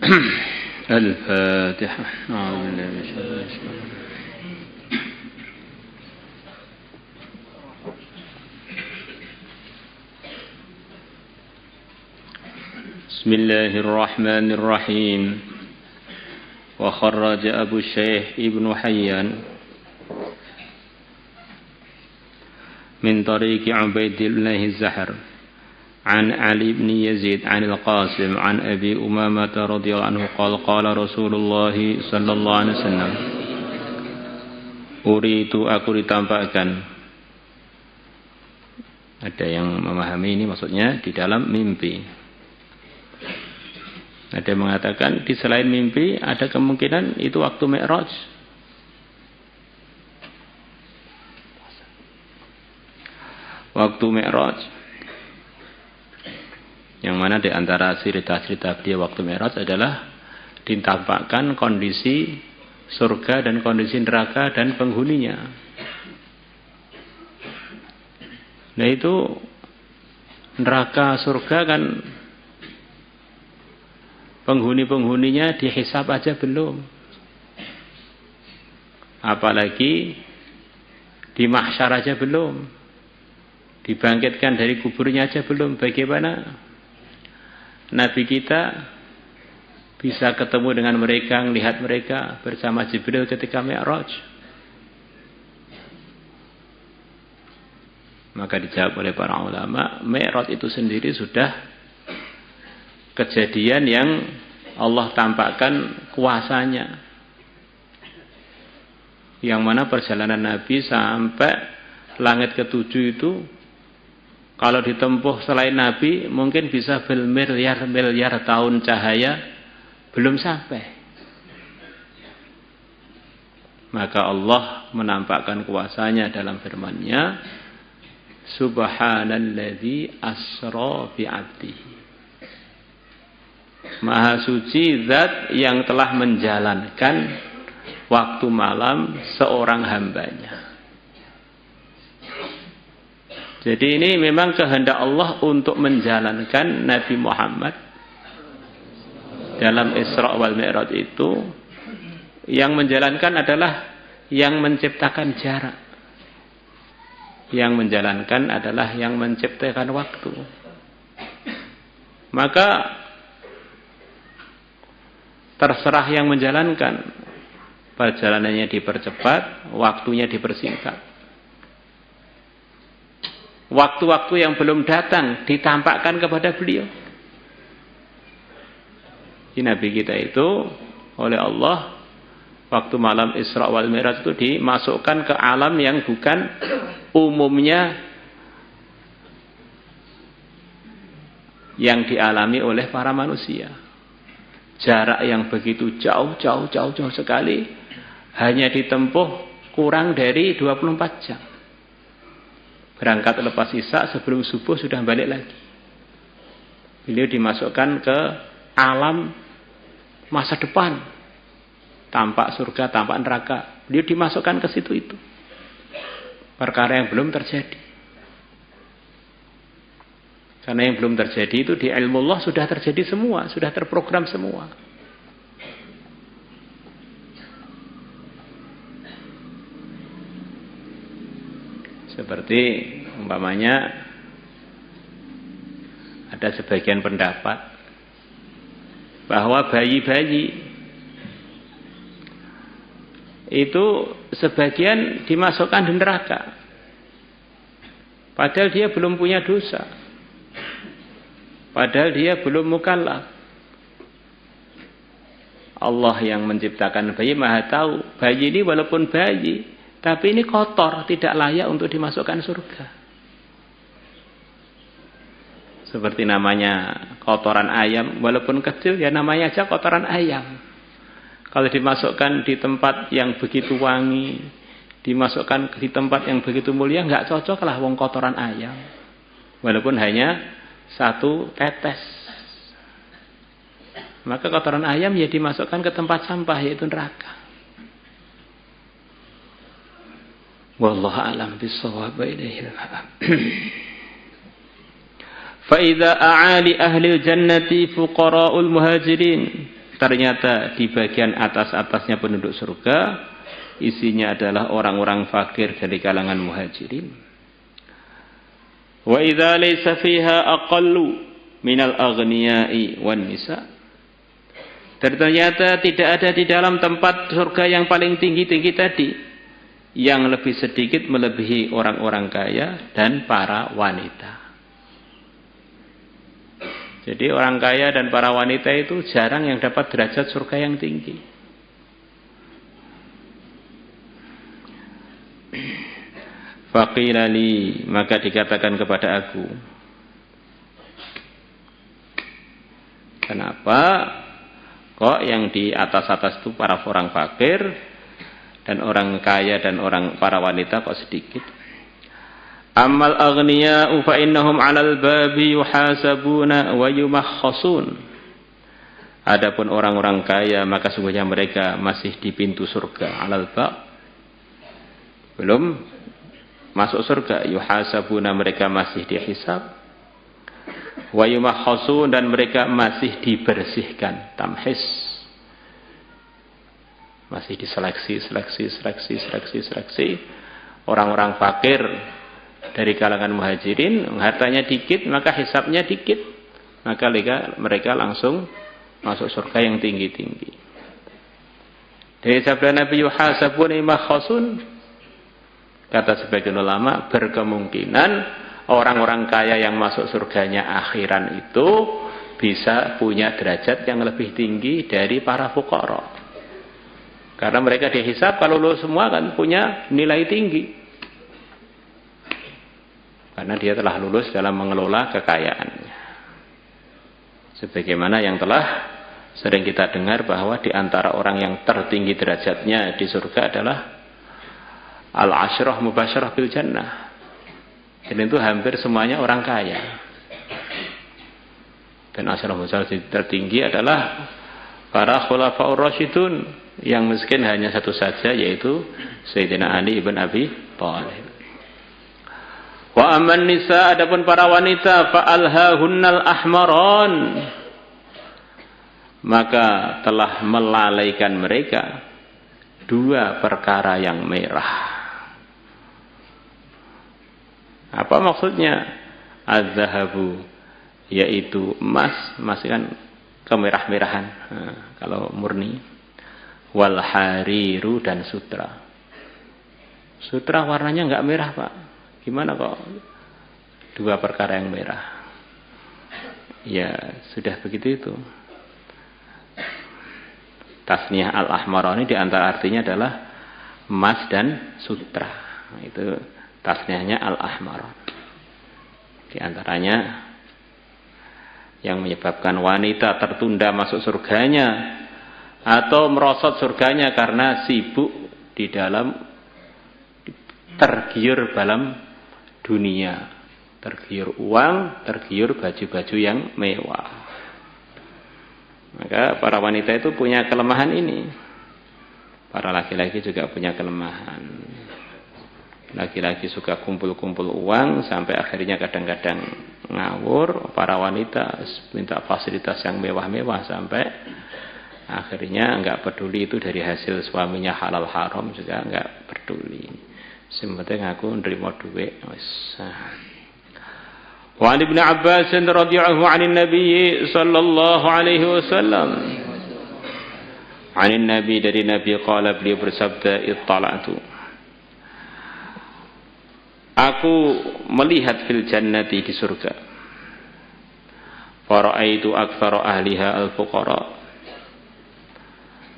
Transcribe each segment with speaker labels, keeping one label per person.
Speaker 1: الفاتحة. أعوذ بالله من الشيطان الرجيم. بسم الله الرحمن الرحيم. وخرج أبو الشيخ ابن حيان من طريق عبيد الله الزهر عن علي بن يزيد عن القاسم عن أبي أمامة رضي الله عنه قال قال رسول الله صلى الله عليه وسلم uritu aku ditampakkan. Ada yang memahami ini maksudnya di dalam mimpi. Ada yang mengatakan di selain mimpi ada kemungkinan itu waktu Mi'raj. Waktu Mi'raj. Yang mana di antara cerita-cerita dia waktu Mi'raj adalah ditampakkan kondisi surga dan kondisi neraka dan penghuninya. Nah itu neraka surga kan penghuni-penghuninya dihisab aja belum. Apalagi di mahsyar aja belum. Dibangkitkan dari kuburnya aja belum. Bagaimana Nabi kita bisa ketemu dengan mereka, melihat mereka bersama Jibril ketika Mi'raj? Maka dijawab oleh para ulama, Mi'raj itu sendiri sudah kejadian yang Allah tampakkan kuasanya. Yang mana perjalanan Nabi sampai langit ketujuh itu kalau ditempuh selain Nabi mungkin bisa bermiliar-miliar tahun cahaya belum sampai. Maka Allah menampakkan kuasanya dalam firman-Nya, Subhanalladzi asra bi'abdihi. Maha suci zat yang telah menjalankan waktu malam seorang hambanya. Jadi ini memang kehendak Allah untuk menjalankan Nabi Muhammad dalam Isra wal Mi'raj itu. Yang menjalankan adalah yang menciptakan jarak. Yang menjalankan adalah yang menciptakan waktu. Maka terserah yang menjalankan. Perjalanannya dipercepat, waktunya dipersingkat. Waktu-waktu yang belum datang ditampakkan kepada beliau. Di Nabi kita itu oleh Allah waktu malam Isra wal Mi'raj itu dimasukkan ke alam yang bukan umumnya yang dialami oleh para manusia. Jarak yang begitu jauh sekali hanya ditempuh kurang dari 24 jam. Berangkat lepas isya sebelum subuh sudah balik lagi. Beliau dimasukkan ke alam masa depan. Tampak surga, tampak neraka. Beliau dimasukkan ke situ itu. Perkara yang belum terjadi. Karena yang belum terjadi itu di ilmu Allah sudah terjadi semua, sudah terprogram semua. Seperti umpamanya ada sebagian pendapat bahwa bayi-bayi itu sebagian dimasukkan di neraka. Padahal dia belum punya dosa. Padahal dia belum mukallaf. Allah yang menciptakan bayi Maha tahu. Bayi ini walaupun bayi, tapi ini kotor, tidak layak untuk dimasukkan surga. Seperti namanya kotoran ayam, walaupun kecil ya namanya aja kotoran ayam. Kalau dimasukkan di tempat yang begitu wangi, dimasukkan di tempat yang begitu mulia, nggak cocok lah wong kotoran ayam. Walaupun hanya satu tetes. Maka kotoran ayam ya dimasukkan ke tempat sampah yaitu neraka. Wallahu a'lam bissawab. Fa idza a'ali ahli jannati fuqara'ul muhajirin ternyata di bagian atas-atasnya penduduk surga isinya adalah orang-orang fakir dari kalangan muhajirin. Wa idza laysa fiha aqallu minal aghniyai wan nisa. Dan ternyata tidak ada di dalam tempat surga yang paling tinggi-tinggi tadi yang lebih sedikit melebihi orang-orang kaya dan para wanita. Jadi orang kaya dan para wanita itu jarang yang dapat derajat surga yang tinggi. Faqila li, maka dikatakan kepada aku, kenapa kok yang di atas-atas itu para orang fakir dan orang kaya dan para wanita kok sedikit? Ammal aghniya'u fa innahum 'alal babi yuhasabuna wa yumakhkhasun. Adapun orang-orang kaya maka sungguhnya mereka masih di pintu surga, 'alal bab. Belum masuk surga, yuhasabuna, mereka masih dihisab. Wa yumakhkhasun, dan mereka masih dibersihkan, tamhis. Masih diseleksi. Orang-orang fakir dari kalangan muhajirin, hartanya dikit, maka hisabnya dikit. Maka mereka langsung masuk surga yang tinggi-tinggi. Dari sabda Nabi yuhasabun imakhasun, kata sebagian ulama, berkemungkinan orang-orang kaya yang masuk surganya akhiran itu bisa punya derajat yang lebih tinggi dari para fuqara. Karena mereka dihisab kalau lulus semua kan punya nilai tinggi. Karena dia telah lulus dalam mengelola kekayaannya. Sebagaimana yang telah sering kita dengar bahwa di antara orang yang tertinggi derajatnya di surga adalah al-asyrah mubasyarah bil jannah. Dan itu hampir semuanya orang kaya. Dan asyrah mubasyarah tertinggi adalah para khulafaur rasyidun, yang miskin hanya satu saja, yaitu Sayyidina Ali ibn Abi Thalib. Wa amman nisa, adapun para wanita, fa alhahunnal ahmaron, maka telah melalaikan mereka dua perkara yang merah. Apa maksudnya? Az-zahabu, yaitu emas kan kemerah-merahan, kalau murni. Wal hariru, dan sutra. Sutra warnanya enggak merah, Pak. Gimana kok dua perkara yang merah? Ya, sudah begitu itu. Tasniyah al-ahmarani di antara artinya adalah emas dan sutra. Itu tasniyahnya al-ahmaran. Di antaranya yang menyebabkan wanita tertunda masuk surganya atau merosot surganya karena sibuk di dalam tergiur dalam dunia, tergiur uang, tergiur baju-baju yang mewah. Maka para wanita itu punya kelemahan ini. Para laki-laki juga punya kelemahan. Laki-laki suka kumpul-kumpul uang sampai akhirnya kadang-kadang ngawur. Para wanita minta fasilitas yang mewah-mewah sampai akhirnya enggak peduli itu dari hasil suaminya halal haram, juga enggak peduli. Sementing aku nerima duit wis. Wa Ibnu Abbas radhiyallahu anhu Nabi sallallahu alaihi wasallam. Anin Nabi, dari Nabi qala, beliau bersabda, ittala'tu, aku melihat fil jannati, di surga. Fara'aitu aktsara ahliha al-fuqara,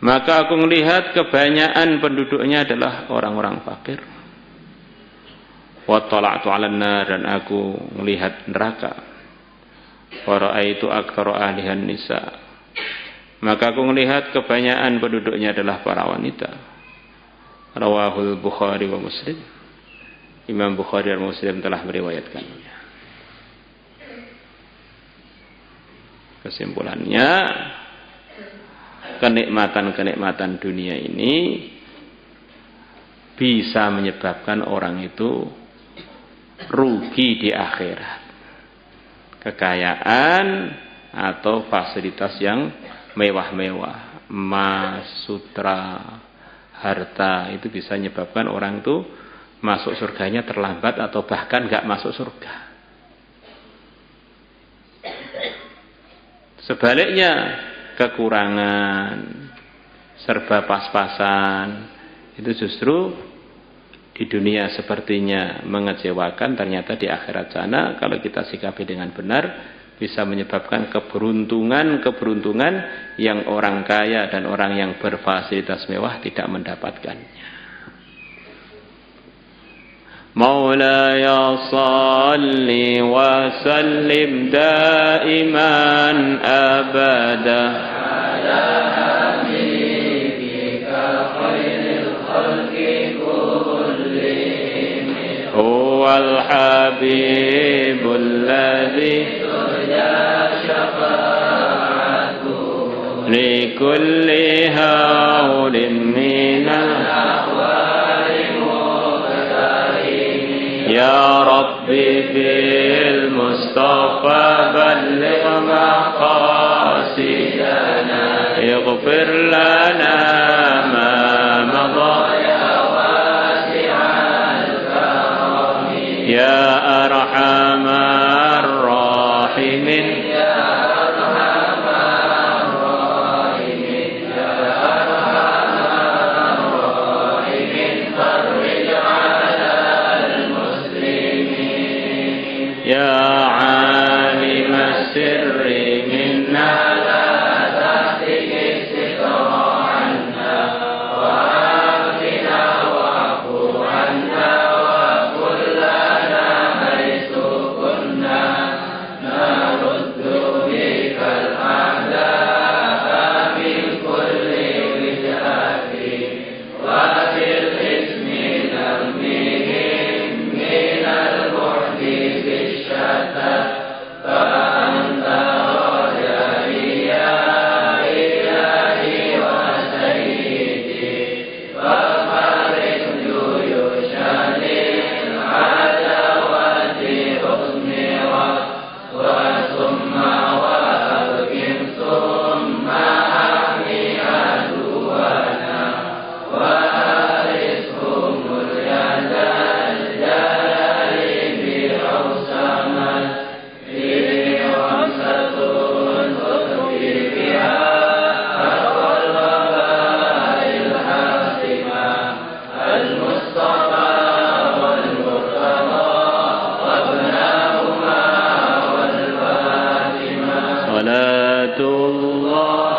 Speaker 1: maka aku melihat kebanyakan penduduknya adalah orang-orang fakir. Wa tala'tu 'alan nar, dan aku melihat neraka. Wa ra'aitu aktsara ahlihan nisa, maka aku melihat kebanyakan penduduknya adalah para wanita. Rawahul Bukhari wa Muslim. Imam Bukhari dan Muslim telah meriwayatkannya. Kesimpulannya, kenikmatan-kenikmatan dunia ini bisa menyebabkan orang itu rugi di akhirat. Kekayaan atau fasilitas yang mewah-mewah, emas, sutra, harta, itu bisa menyebabkan orang itu masuk surganya terlambat atau bahkan nggak masuk surga. Sebaliknya, kekurangan, serba pas-pasan, itu justru di dunia sepertinya mengecewakan, ternyata di akhirat sana kalau kita sikapi dengan benar bisa menyebabkan keberuntungan yang orang kaya dan orang yang berfasilitas mewah tidak mendapatkannya. Maulaya salli wa sallim daiman abada ala habibika khairil khalqi kullihim huwal habibul ladzi turja syafa'atuhu likulli hawlin minal يا ربي بالمصطفى بلغ مقاصدنا اغفر لنا ما مضى يا واسع الكرم يا أرحم الراحمين يا عالم السر منا لا تهتك الستر عنا وآمنا واعف عنا وقل لنا حيث كنا نرد بك الأعداء من كل وجهة وفي الاسم نرميهم من البعد فأنت رجائي يا إلهي وسيدي ففرج جيوش للعداوة أثمرت وثم وأبكم ثم أحمي عدونا وأرثهم اليد الجلال بأوسمت صلاة الله